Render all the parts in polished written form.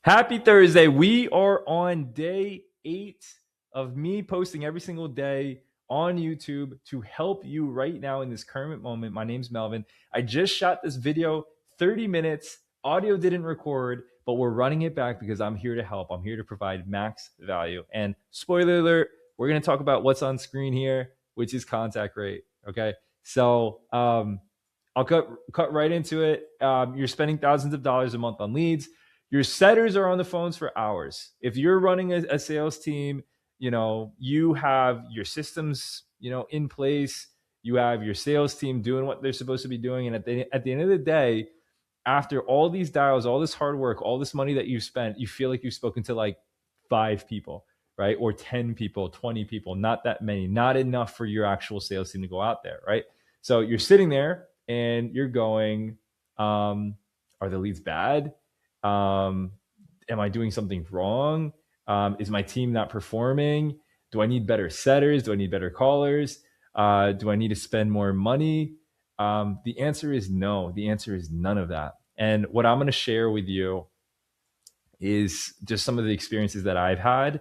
Happy Thursday. We are on day 8 of me posting every single day on YouTube to help you right now in this current moment. My name's Melvin. I just shot this video 30 minutes. Audio didn't record, but we're running it back because I'm here to help. I'm here to provide max value. And spoiler alert, we're going to talk about what's on screen here, which is contact rate. Okay. So, I'll cut right into it. You're spending thousands of dollars a month on leads. Your setters are on the phones for hours. If you're running a sales team, you have your systems, in place. You have your sales team doing what they're supposed to be doing. And at the end of the day, after all these dials, all this hard work, all this money that you've spent, you feel like you've spoken to like 5 people, right? Or 10 people, 20 people, not that many, not enough for your actual sales team to go out there, right? So you're sitting there and you're going, are the leads bad? Am I doing something wrong? Is my team not performing? Do I need better setters? Do I need better callers? Do I need to spend more money? The answer is no. The answer is none of that. And what I'm going to share with you is just some of the experiences that I've had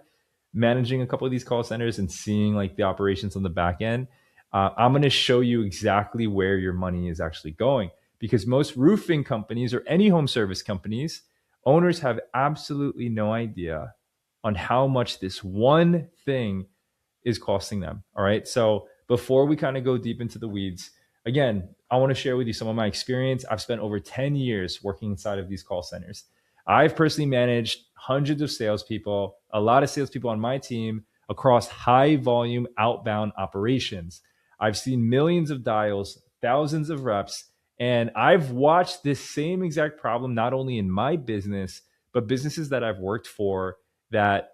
managing a couple of these call centers and seeing like the operations on the back end. I'm going to show you exactly where your money is actually going, because most roofing companies or any home service companies, owners have absolutely no idea on how much this one thing is costing them. All right. So before we kind of go deep into the weeds, again, I want to share with you some of my experience. I've spent over 10 years working inside of these call centers. I've personally managed hundreds of salespeople, a lot of salespeople on my team across high volume outbound operations. I've seen millions of dials, thousands of reps, and I've watched this same exact problem not only in my business, but businesses that I've worked for that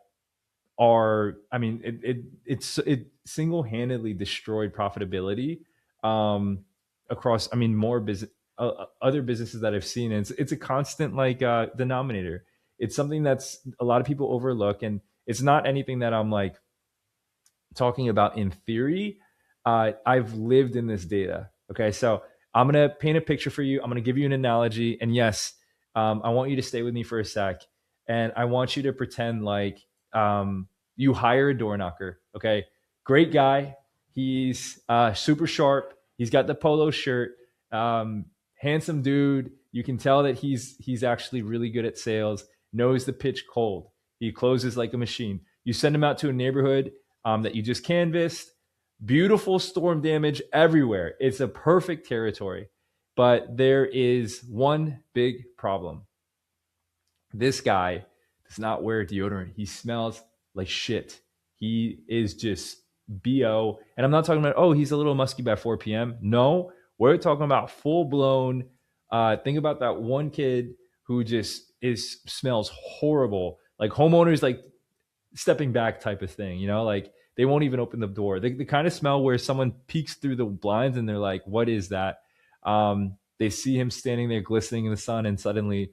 are, I mean, it single-handedly destroyed profitability across, I mean, more business, other businesses that I've seen. And it's a constant like denominator. It's something that's a lot of people overlook, and it's not anything that I'm like talking about in theory. I've lived in this data. Okay, so I'm gonna paint a picture for you. I'm gonna give you an analogy, and yes, I want you to stay with me for a sec, and I want you to pretend like you hire a door knocker. Okay, great guy. He's super sharp. He's got the polo shirt. Handsome dude. You can tell that he's actually really good at sales. Knows the pitch cold. He closes like a machine. You send him out to a neighborhood that you just canvassed. Beautiful storm damage everywhere. It's a perfect territory. But there is one big problem. This guy does not wear deodorant. He smells like shit. He is just BO. And I'm not talking about, oh, he's a little musky by 4 p.m. No, we're talking about full blown. Think about that one kid who just smells horrible. Like homeowners, like stepping back type of thing, like they won't even open the door. The kind of smell where someone peeks through the blinds and they're like, what is that? They see him standing there glistening in the sun, and suddenly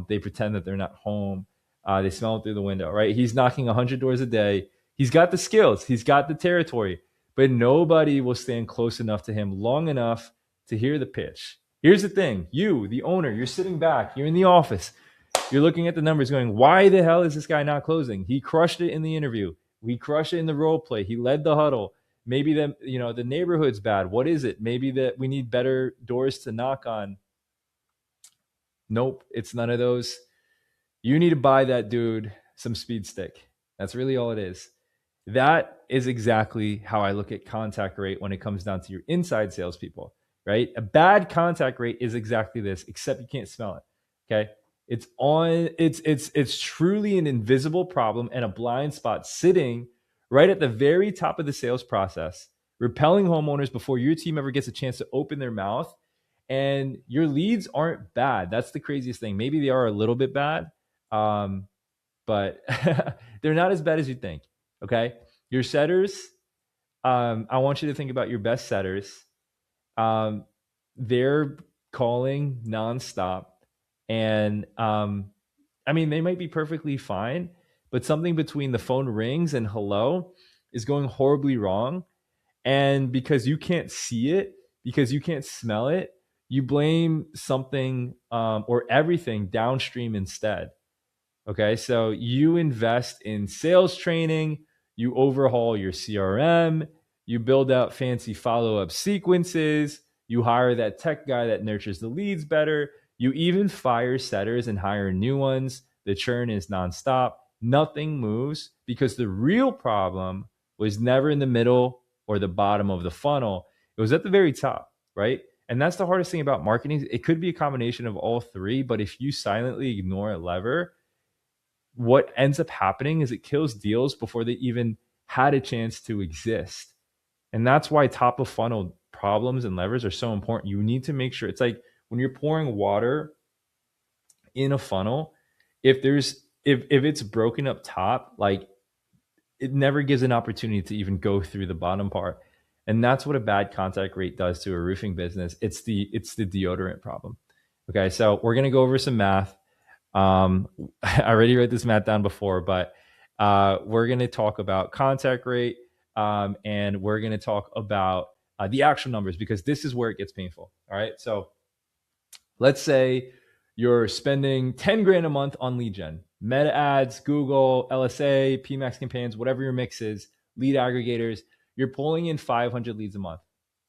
they pretend that they're not home. They smell it through the window, right? He's knocking 100 doors a day. He's got the skills. He's got the territory, but nobody will stand close enough to him long enough to hear the pitch. Here's the thing. You, the owner, you're sitting back. You're in the office. You're looking at the numbers going, why the hell is this guy not closing? He crushed it in the interview. We crushed it in the role play. He led the huddle. Maybe the neighborhood's bad. What is it? Maybe that we need better doors to knock on. Nope, it's none of those. You need to buy that dude some speed stick. That's really all it is. That is exactly how I look at contact rate when it comes down to your inside salespeople, right? A bad contact rate is exactly this, except you can't smell it. Okay. It's truly an invisible problem and a blind spot sitting right at the very top of the sales process, repelling homeowners before your team ever gets a chance to open their mouth. And your leads aren't bad. That's the craziest thing. Maybe they are a little bit bad, but they're not as bad as you think. Okay. Your setters, I want you to think about your best setters. They're calling nonstop. And I mean, they might be perfectly fine, but something between the phone rings and hello is going horribly wrong. And because you can't see it, because you can't smell it, you blame something or everything downstream instead. Okay, so you invest in sales training, you overhaul your CRM, you build out fancy follow up sequences, you hire that tech guy that nurtures the leads better, you even fire setters and hire new ones. The churn is nonstop. Nothing moves because the real problem was never in the middle or the bottom of the funnel. It was at the very top, right? And that's the hardest thing about marketing. It could be a combination of all three, but if you silently ignore a lever, what ends up happening is it kills deals before they even had a chance to exist. And that's why top of funnel problems and levers are so important. You need to make sure it's like when you're pouring water in a funnel, if it's broken up top, like it never gives an opportunity to even go through the bottom part. And that's what a bad contact rate does to a roofing business. It's the deodorant problem. Okay, so we're gonna go over some math. I already wrote this math down before, but we're going to talk about contact rate, and we're going to talk about the actual numbers because this is where it gets painful. All right. So let's say you're spending 10 grand a month on lead gen, meta ads, Google, LSA, PMAX campaigns, whatever your mix is, lead aggregators. You're pulling in 500 leads a month.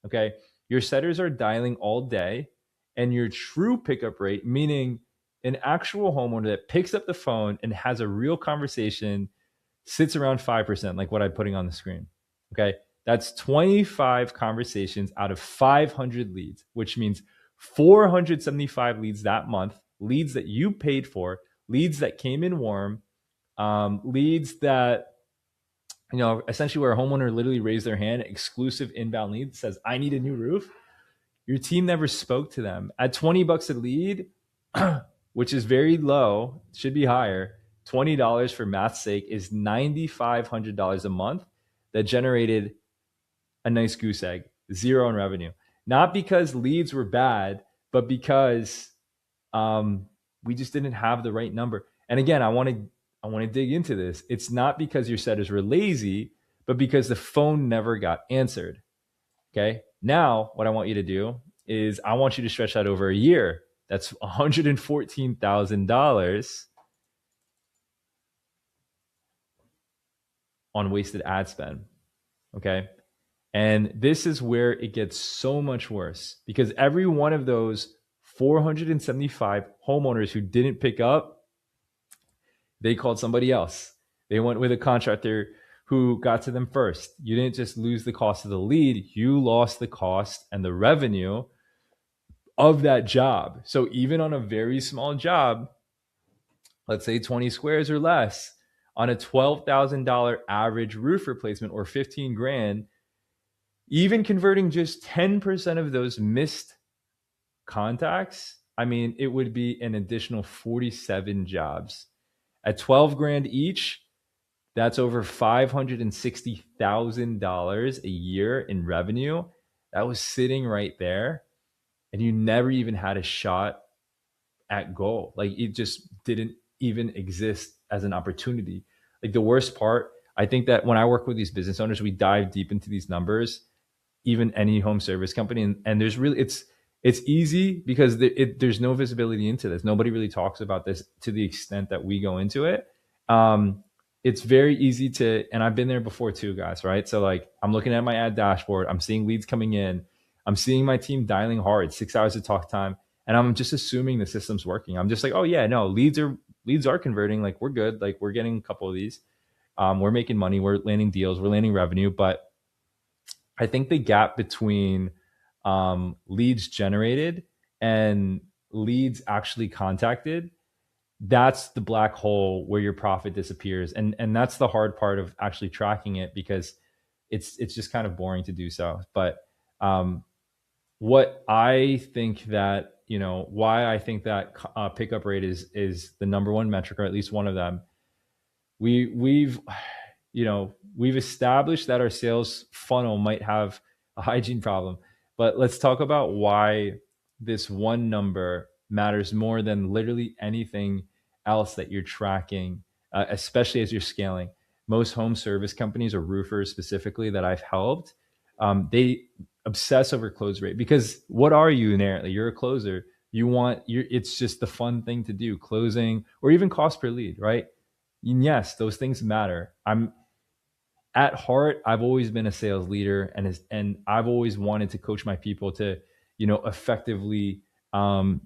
Okay. Your setters are dialing all day, and your true pickup rate, meaning an actual homeowner that picks up the phone and has a real conversation, sits around 5%, like what I'm putting on the screen. Okay. That's 25 conversations out of 500 leads, which means 475 leads that month, leads that you paid for, leads that came in warm, leads that, essentially where a homeowner literally raised their hand, exclusive inbound lead that says, I need a new roof. Your team never spoke to them. At $20 a lead, which is very low, should be higher. $20 for math's sake is $9,500 a month that generated a nice goose egg, zero in revenue. Not because leads were bad, but because we just didn't have the right number. And again, I want to dig into this. It's not because your setters were lazy, but because the phone never got answered. Okay. Now, what I want you to do is I want you to stretch that over a year. That's $114,000 on wasted ad spend. Okay. And this is where it gets so much worse because every one of those 475 homeowners who didn't pick up, they called somebody else. They went with a contractor who got to them first. You didn't just lose the cost of the lead, you lost the cost and the revenue of that job. So even on a very small job, let's say 20 squares or less, on a $12,000 average roof replacement or 15 grand, even converting just 10% of those missed contacts, I mean, it would be an additional 47 jobs. At 12 grand each, that's over $560,000 a year in revenue. That was sitting right there. And you never even had a shot at goal. Like it just didn't even exist as an opportunity. Like the worst part, I think that when I work with these business owners, we dive deep into these numbers, even any home service company. And there's really, it's easy because there's no visibility into this. Nobody really talks about this to the extent that we go into it. It's very easy to, and I've been there before too, guys, right? So like I'm looking at my ad dashboard, I'm seeing leads coming in, I'm seeing my team dialing hard, 6 hours of talk time, and I'm just assuming the system's working. I'm just like, oh yeah, no, leads are converting, like we're good, like we're getting a couple of these, we're making money, we're landing deals, we're landing revenue. But I think the gap between leads generated and leads actually contacted, that's the black hole where your profit disappears. And that's the hard part of actually tracking it because it's just kind of boring to do so. But what I think that, why I think that pickup rate is the number one metric, or at least one of them. We've established that our sales funnel might have a hygiene problem, but let's talk about why this one number matters more than literally anything else that you're tracking, especially as you're scaling. Most home service companies or roofers specifically that I've helped, they obsess over close rate because what are you inherently? You're a closer. It's just the fun thing to do, closing or even cost per lead, right? And yes, those things matter. I'm at heart, I've always been a sales leader, and I've always wanted to coach my people to, effectively, um,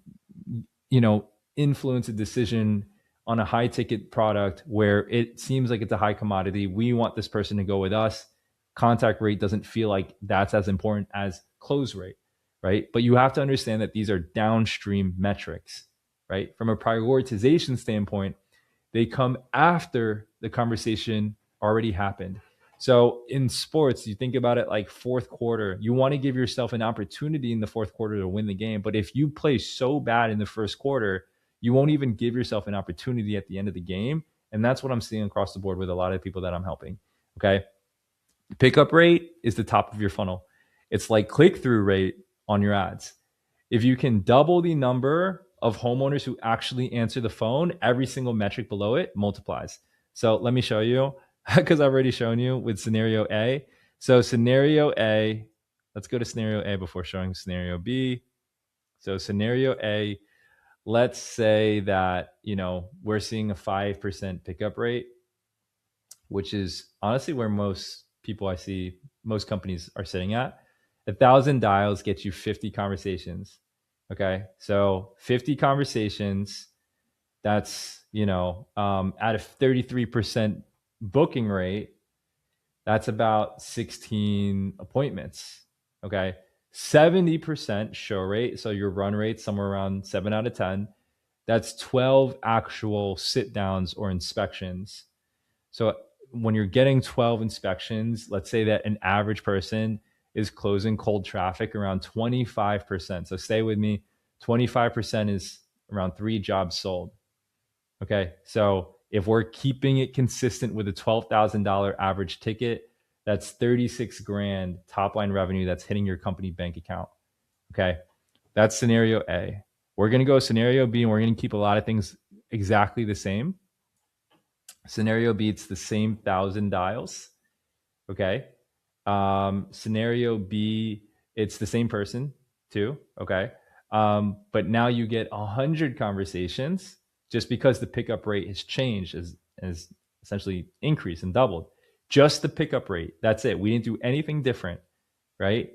you know, influence a decision on a high ticket product where it seems like it's a high commodity. We want this person to go with us. Contact rate doesn't feel like that's as important as close rate, right? But you have to understand that these are downstream metrics, right? From a prioritization standpoint, they come after the conversation already happened. So in sports, you think about it like fourth quarter, you want to give yourself an opportunity in the fourth quarter to win the game. But if you play so bad in the first quarter, you won't even give yourself an opportunity at the end of the game. And that's what I'm seeing across the board with a lot of people that I'm helping. Okay. Pickup rate is the top of your funnel. It's like click through rate on your ads. If you can double the number of homeowners who actually answer the phone, every single metric below it multiplies. So let me show you, because I've already shown you with scenario A. So scenario A, let's go to scenario A before showing scenario B. So scenario A, let's say that, we're seeing a 5% pickup rate, which is honestly where most people I see, most companies are sitting at. 1,000 dials gets you 50 conversations. Okay. So 50 conversations, that's, at a 33% booking rate, that's about 16 appointments. Okay. 70% show rate. So your run rate, somewhere around 7 out of 10. That's 12 actual sit downs or inspections. So when you're getting 12 inspections, let's say that an average person is closing cold traffic around 25%. So stay with me. 25% is around 3 jobs sold. Okay. So if we're keeping it consistent with a $12,000 average ticket, that's 36 grand top line revenue that's hitting your company bank account. Okay. That's scenario A. We're going to go scenario B, and we're going to keep a lot of things exactly the same. Scenario B, it's the same 1,000 dials. Okay. Scenario B, it's the same person too. Okay. But now you get 100 conversations just because the pickup rate has changed, as essentially increased and doubled. Just the pickup rate. That's it. We didn't do anything different, right?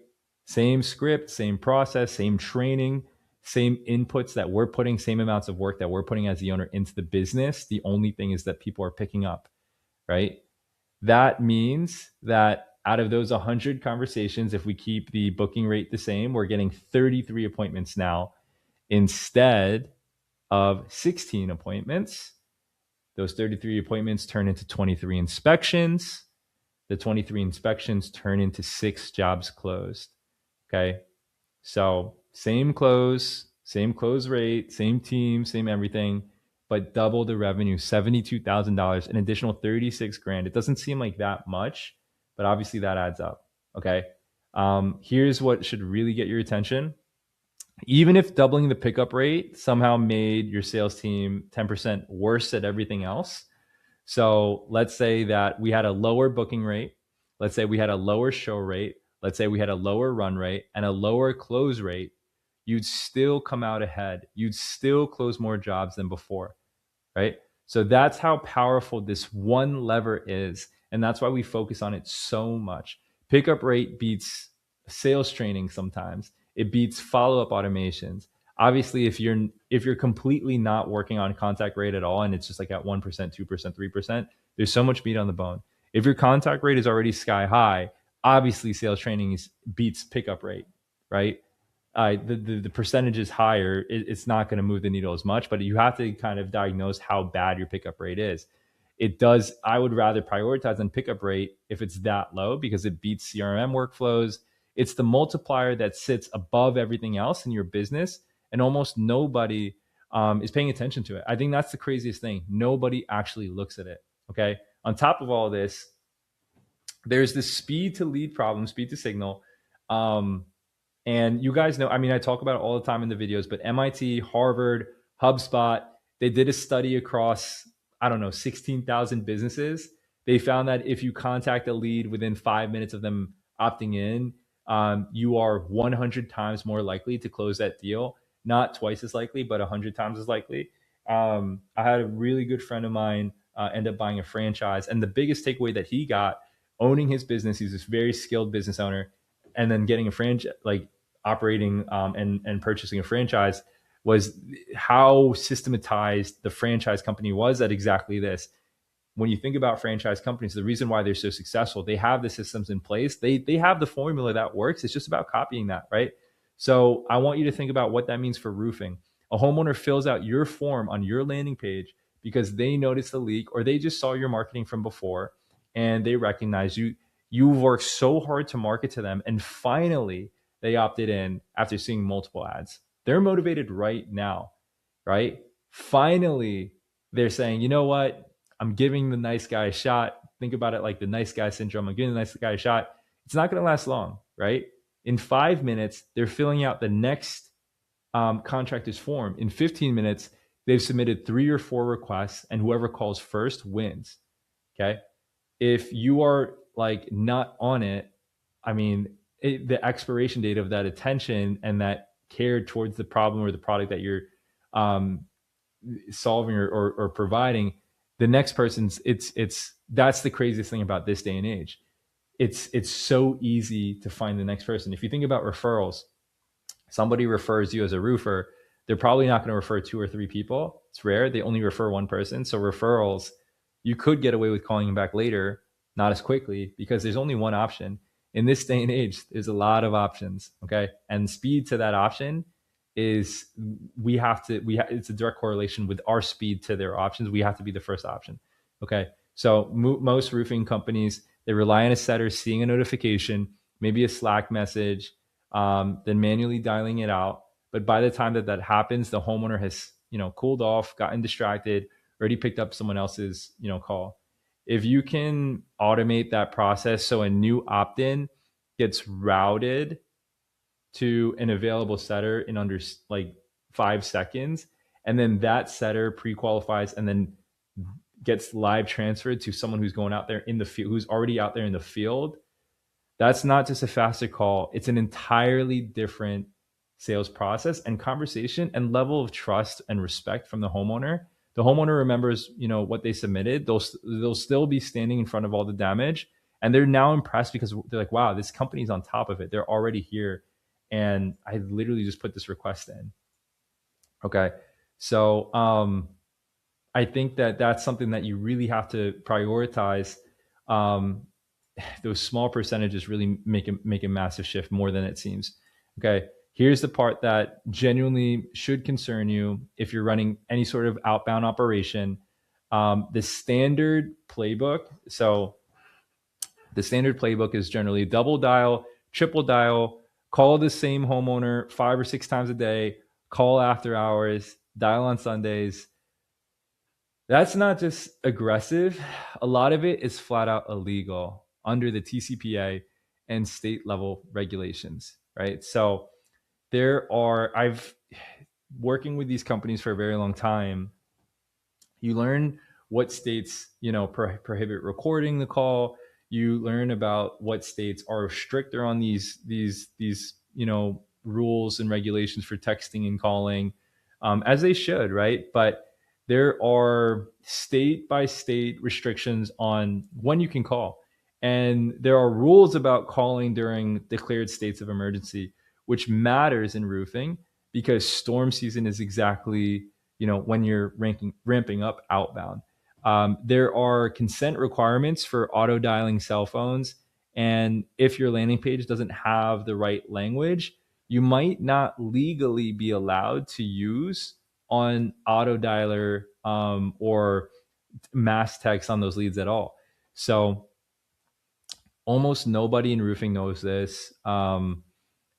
Same script, same process, same training, same inputs that we're putting, same amounts of work that we're putting as the owner into the business. The only thing is that people are picking up, right? That means that out of those 100 conversations, if we keep the booking rate the same, we're getting 33 appointments now instead of 16 appointments. Those 33 appointments turn into 23 inspections. The 23 inspections turn into 6 jobs closed. Okay. So same close rate, same team, same everything, but double the revenue, $72,000, an additional 36 grand. It doesn't seem like that much, but obviously that adds up. Okay. Here's what should really get your attention. Even if doubling the pickup rate somehow made your sales team 10% worse at everything else. So let's say that we had a lower booking rate. Let's say we had a lower show rate. Let's say we had a lower run rate and a lower close rate. You'd still come out ahead. You'd still close more jobs than before, right? So that's how powerful this one lever is. And that's why we focus on it so much. Pickup rate beats sales training sometimes. It beats follow-up automations. Obviously, if you're completely not working on contact rate at all and it's just like at 1%, 2%, 3%, there's so much meat on the bone. If your contact rate is already sky high, obviously sales training beats pickup rate, right? The percentage is higher, it's not going to move the needle as much, but you have to kind of diagnose how bad your pickup rate is. It does. I would rather prioritize on pickup rate if it's that low because it beats CRM workflows. It's the multiplier that sits above everything else in your business, and almost nobody is paying attention to it. I think that's the craziest thing. Nobody actually looks at it. Okay. On top of all this, there's this speed to lead problem, speed to signal. And you guys know, I mean, I talk about it all the time in the videos, but MIT, Harvard, HubSpot, they did a study across, I don't know, 16,000 businesses. They found that if you contact a lead within 5 minutes of them opting in, you are 100 times more likely to close that deal not twice as likely, but 100 times as likely. I had a really good friend of mine end up buying a franchise, and the biggest takeaway that he got owning his business, he's this very skilled business owner, and then getting a franchise, like operating and purchasing a franchise, was how systematized the franchise company was at exactly this. When you think about franchise companies, the reason why they're so successful, they have the systems in place. They have the formula that works. It's just about copying that, right? So I want you to think about what that means for roofing. A homeowner fills out your form on your landing page because they noticed the leak or they just saw your marketing from before and they recognize you. You've worked so hard to market to them, and finally they opted in after seeing multiple ads. They're motivated right now, right? Finally, they're saying, you know what? I'm giving the nice guy a shot. Think about it like the nice guy syndrome. I'm giving the nice guy a shot. It's not going to last long, right? In 5 minutes, they're filling out the next contractor's form. In 15 minutes, they've submitted 3 or 4 requests, and whoever calls first wins. Okay. If you are like not on it, I mean, the expiration date of that attention and that care towards the problem or the product that you're um, solving or providing, the next person's, it's that's the craziest thing about this day and age. It's so easy to find the next person. If you think about referrals, somebody refers you as a roofer, they're probably not going to refer 2 or 3 people. It's rare. They only refer one person. So referrals, you could get away with calling them back later, not as quickly, because there's only one option. In this day and age, there's a lot of options. Okay. And speed to that option is it's a direct correlation with our speed to their options. We have to be the first option. Okay. So most roofing companies, they rely on a setter seeing a notification, maybe a Slack message, then manually dialing it out. But by the time that happens, the homeowner has, cooled off, gotten distracted, already picked up someone else's, call. If you can automate that process so a new opt-in gets routed to an available setter in under like 5 seconds, and then that setter pre-qualifies and then gets live transferred to someone who's going out there in the field, who's already out there in the field, that's not just a faster call. It's an entirely different sales process and conversation and level of trust and respect from the homeowner. The homeowner remembers, what they submitted. They'll still be standing in front of all the damage, and they're now impressed because they're like, wow, this company's on top of it. They're already here, and I literally just put this request in. Okay, so I think that that's something that you really have to prioritize. Those small percentages really make a massive shift more than it seems. Okay. Here's the part that genuinely should concern you if you're running any sort of outbound operation. The standard playbook. So the standard playbook is generally double dial, triple dial, call the same homeowner 5 or 6 times a day, call after hours, dial on Sundays. That's not just aggressive. A lot of it is flat out illegal under the TCPA and state level regulations, right? So I've working with these companies for a very long time. You learn what states, prohibit recording the call. You learn about what states are stricter on these rules and regulations for texting and calling, as they should, right? But there are state by state restrictions on when you can call. And there are rules about calling during declared states of emergency, which matters in roofing because storm season is exactly, when you're ramping up outbound. There are consent requirements for auto dialing cell phones. And if your landing page doesn't have the right language, you might not legally be allowed to use on auto dialer or mass text on those leads at all. So almost nobody in roofing knows this.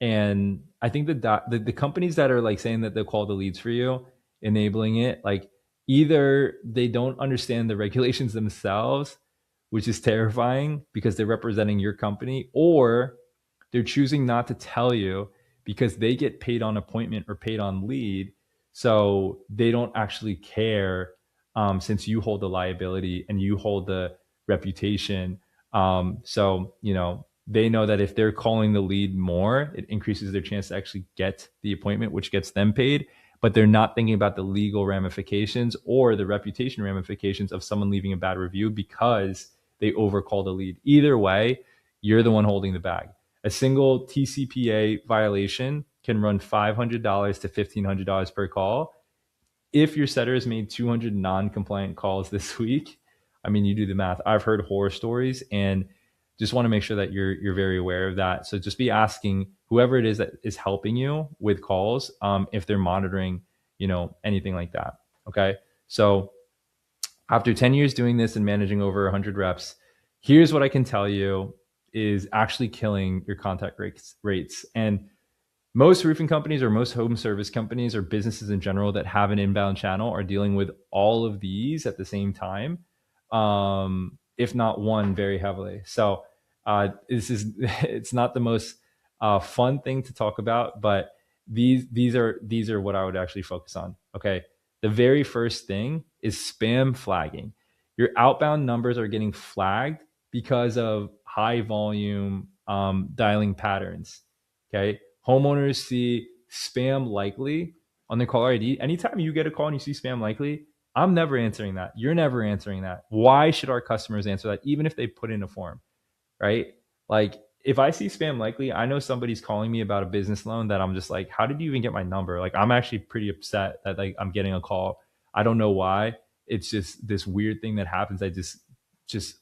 And I think the companies that are like saying that they'll call the leads for you, enabling it, like either they don't understand the regulations themselves, which is terrifying because they're representing your company, or they're choosing not to tell you because they get paid on appointment or paid on lead. So they don't actually care, since you hold the liability and you hold the reputation. So, they know that if they're calling the lead more, it increases their chance to actually get the appointment, which gets them paid. But they're not thinking about the legal ramifications or the reputation ramifications of someone leaving a bad review because they overcall the lead. Either way, you're the one holding the bag. A single TCPA violation can run $500 to $1,500 per call. If your setter has made 200 non-compliant calls this week, I mean, you do the math. I've heard horror stories, and just want to make sure that you're very aware of that. So just be asking whoever it is that is helping you with calls, if they're monitoring, anything like that. Okay. So after 10 years doing this and managing over 100 reps, here's what I can tell you is actually killing your contact rates. And most roofing companies or most home service companies or businesses in general that have an inbound channel are dealing with all of these at the same time, if not one very heavily. So it's not the most fun thing to talk about, but these are what I would actually focus on. Okay, the very first thing is spam flagging. Your outbound numbers are getting flagged because of high volume dialing patterns. Okay, homeowners see spam likely on their caller ID. Anytime you get a call and you see spam likely, I'm never answering that. You're never answering that. Why should our customers answer that, even if they put in a form, right? Like, if I see spam likely, I know somebody's calling me about a business loan that I'm just like, how did you even get my number? Like, I'm actually pretty upset that like I'm getting a call. I don't know why. It's just this weird thing that happens. I just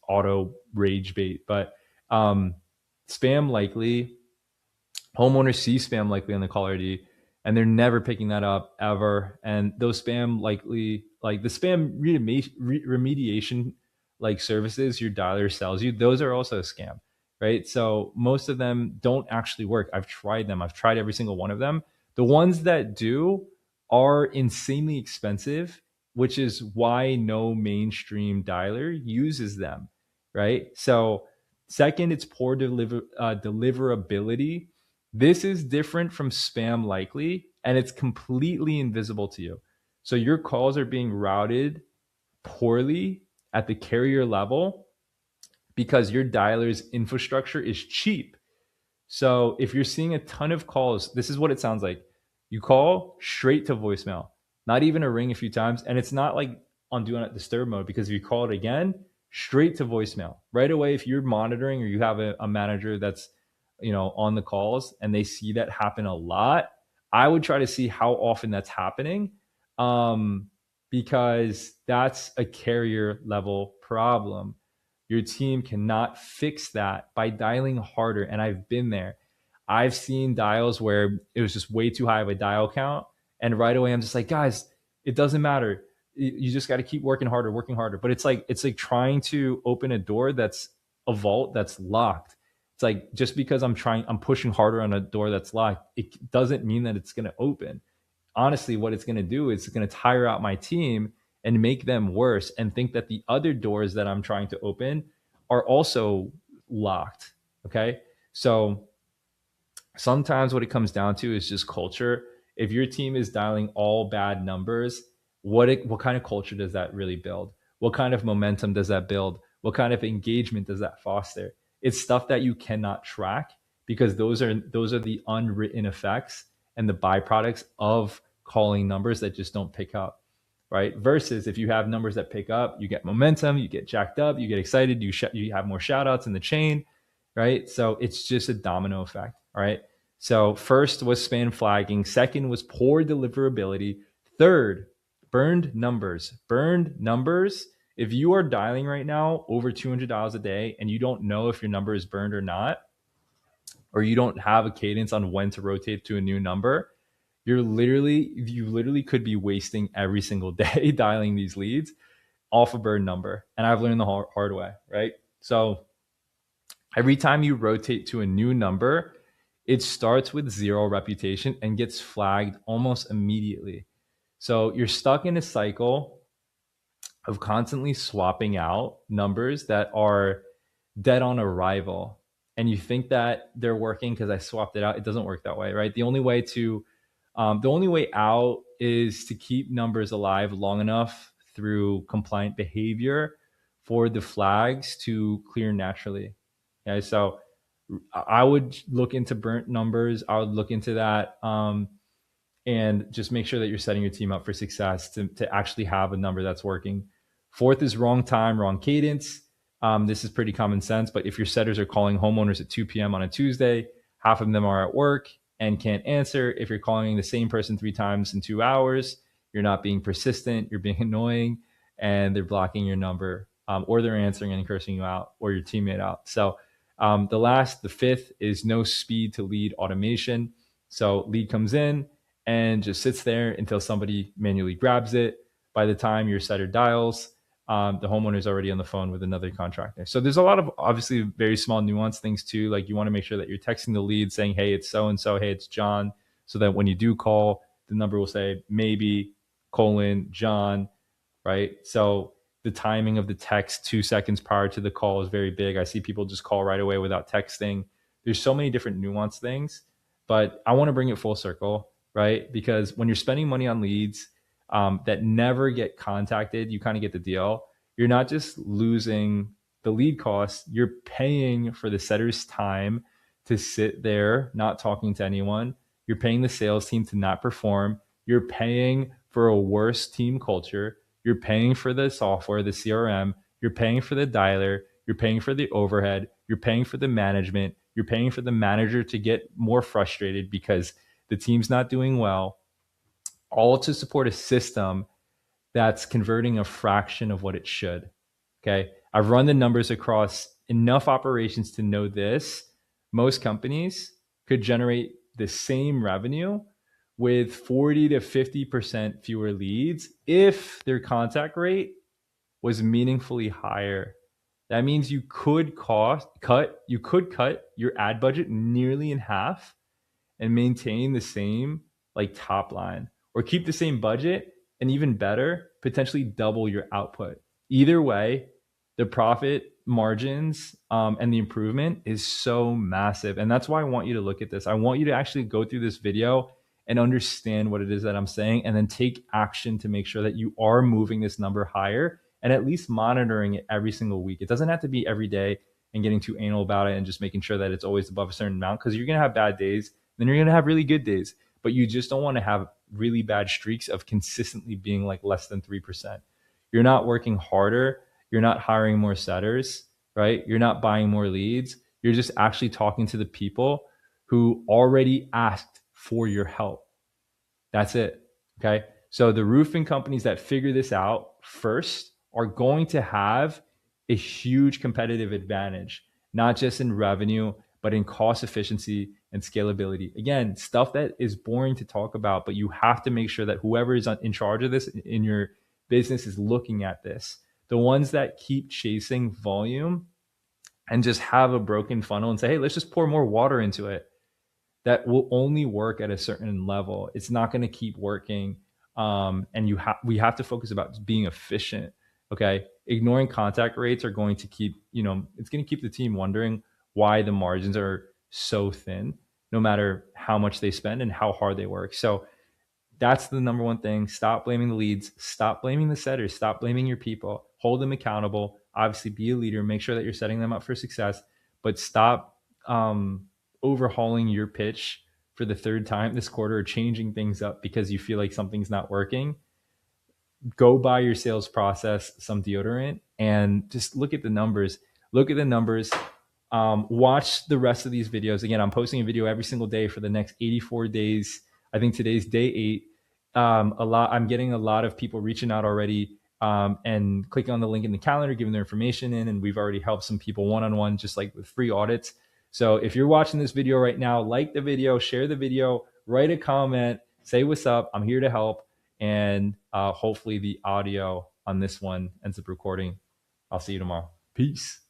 auto rage bait. But spam likely, homeowners see spam likely on the caller ID, and they're never picking that up ever. And those spam likely, like the spam remediation like services your dialer sells you, those are also a scam, right? So most of them don't actually work. I've tried them. I've tried every single one of them. The ones that do are insanely expensive, which is why no mainstream dialer uses them, right? So second, it's poor deliverability. This is different from spam likely, and it's completely invisible to you. So your calls are being routed poorly at the carrier level because your dialer's infrastructure is cheap. So if you're seeing a ton of calls, this is what it sounds like. You call straight to voicemail, not even a ring a few times. And it's not like on do not disturb mode, because if you call it again, straight to voicemail right away. If you're monitoring or you have a manager that's, on the calls and they see that happen a lot, I would try to see how often that's happening. Because that's a carrier level problem. Your team cannot fix that by dialing harder. And I've been there. I've seen dials where it was just way too high of a dial count. And right away, I'm just like, guys, it doesn't matter. You just got to keep working harder, working harder. But it's like trying to open a door that's a vault that's locked. It's like, just because I'm pushing harder on a door that's locked, it doesn't mean that it's going to open. Honestly, what it's going to do is it's going to tire out my team and make them worse, and think that the other doors that I'm trying to open are also locked. Okay. So sometimes what it comes down to is just culture. If your team is dialing all bad numbers, what kind of culture does that really build? What kind of momentum does that build? What kind of engagement does that foster? It's stuff that you cannot track, because those are the unwritten effects and the byproducts of calling numbers that just don't pick up, right? Versus if you have numbers that pick up, you get momentum, you get jacked up, you get excited, you have more shout outs in the chain, right? So it's just a domino effect. All right. So first was spam flagging. Second was poor deliverability. Third, burned numbers. Burned numbers. If you are dialing right now over $200 a day and you don't know if your number is burned or not, or you don't have a cadence on when to rotate to a new number, you literally could be wasting every single day dialing these leads off a burned number. And I've learned the hard way, right? So every time you rotate to a new number, it starts with zero reputation and gets flagged almost immediately. So you're stuck in a cycle of constantly swapping out numbers that are dead on arrival. And you think that they're working because I swapped it out. It doesn't work that way, right? The only way out is to keep numbers alive long enough through compliant behavior for the flags to clear naturally. Okay, so I would look into burnt numbers. I would look into that. And just make sure that you're setting your team up for success to actually have a number that's working. Fourth is wrong time, wrong cadence. This is pretty common sense, but if your setters are calling homeowners at 2 p.m. on a Tuesday, half of them are at work and can't answer. If you're calling the same person 3 times in 2 hours, you're not being persistent, you're being annoying, and they're blocking your number, or they're answering and cursing you out or your teammate out. So the fifth is no speed to lead automation. So lead comes in and just sits there until somebody manually grabs it. By the time your setter dials, the homeowner is already on the phone with another contractor. So there's a lot of obviously very small nuanced things too. Like you want to make sure that you're texting the lead saying, hey, it's so-and-so, hey, it's John. So that when you do call, the number will say maybe John, right? So the timing of the text 2 seconds prior to the call is very big. I see people just call right away without texting. There's so many different nuanced things, but I want to bring it full circle, right? Because when you're spending money on leads that never get contacted, you kind of get the deal. You're not just losing the lead costs, you're paying for the setter's time to sit there, not talking to anyone. You're paying the sales team to not perform. You're paying for a worse team culture. You're paying for the software, the CRM. You're paying for the dialer. You're paying for the overhead. You're paying for the management. You're paying for the manager to get more frustrated because the team's not doing well, all to support a system that's converting a fraction of what it should. Okay. I've run the numbers across enough operations to know this. Most companies could generate the same revenue with 40 to 50% fewer leads if their contact rate was meaningfully higher. That means you could cut your ad budget nearly in half and maintain the same like top line, or keep the same budget and even better, potentially double your output. Either way, the profit margins and the improvement is so massive. And that's why I want you to look at this. I want you to actually go through this video and understand what it is that I'm saying, and then take action to make sure that you are moving this number higher and at least monitoring it every single week. It doesn't have to be every day and getting too anal about it and just making sure that it's always above a certain amount, because you're going to have bad days, then you're going to have really good days. But you just don't want to have really bad streaks of consistently being like less than 3%. You're not working harder. You're not hiring more setters, right? You're not buying more leads. You're just actually talking to the people who already asked for your help. That's it. Okay. So the roofing companies that figure this out first are going to have a huge competitive advantage, not just in revenue, but in cost efficiency and scalability. Again, stuff that is boring to talk about, but you have to make sure that whoever is in charge of this in your business is looking at this. The ones that keep chasing volume and just have a broken funnel and say, hey, let's just pour more water into it, that will only work at a certain level. It's not going to keep working. And we have to focus about being efficient. Okay. Ignoring contact rates are going to keep, it's going to keep the team wondering why the margins are so thin, no matter how much they spend and how hard they work. So that's the number one thing. Stop blaming the leads. Stop blaming the setters. Stop blaming your people. Hold them accountable. Obviously, be a leader. Make sure that you're setting them up for success, but stop overhauling your pitch for the third time this quarter, or changing things up because you feel like something's not working. Go buy your sales process some deodorant and just look at the numbers. Look at the numbers. Watch the rest of these videos. Again, I'm posting a video every single day for the next 84 days. I think today's day 8. I'm getting a lot of people reaching out already and clicking on the link in the calendar, giving their information in, and we've already helped some people one-on-one, just like with free audits. So if you're watching this video right now, like the video, share the video, write a comment, say what's up. I'm here to help. And hopefully the audio on this one ends up recording. I'll see you tomorrow. Peace.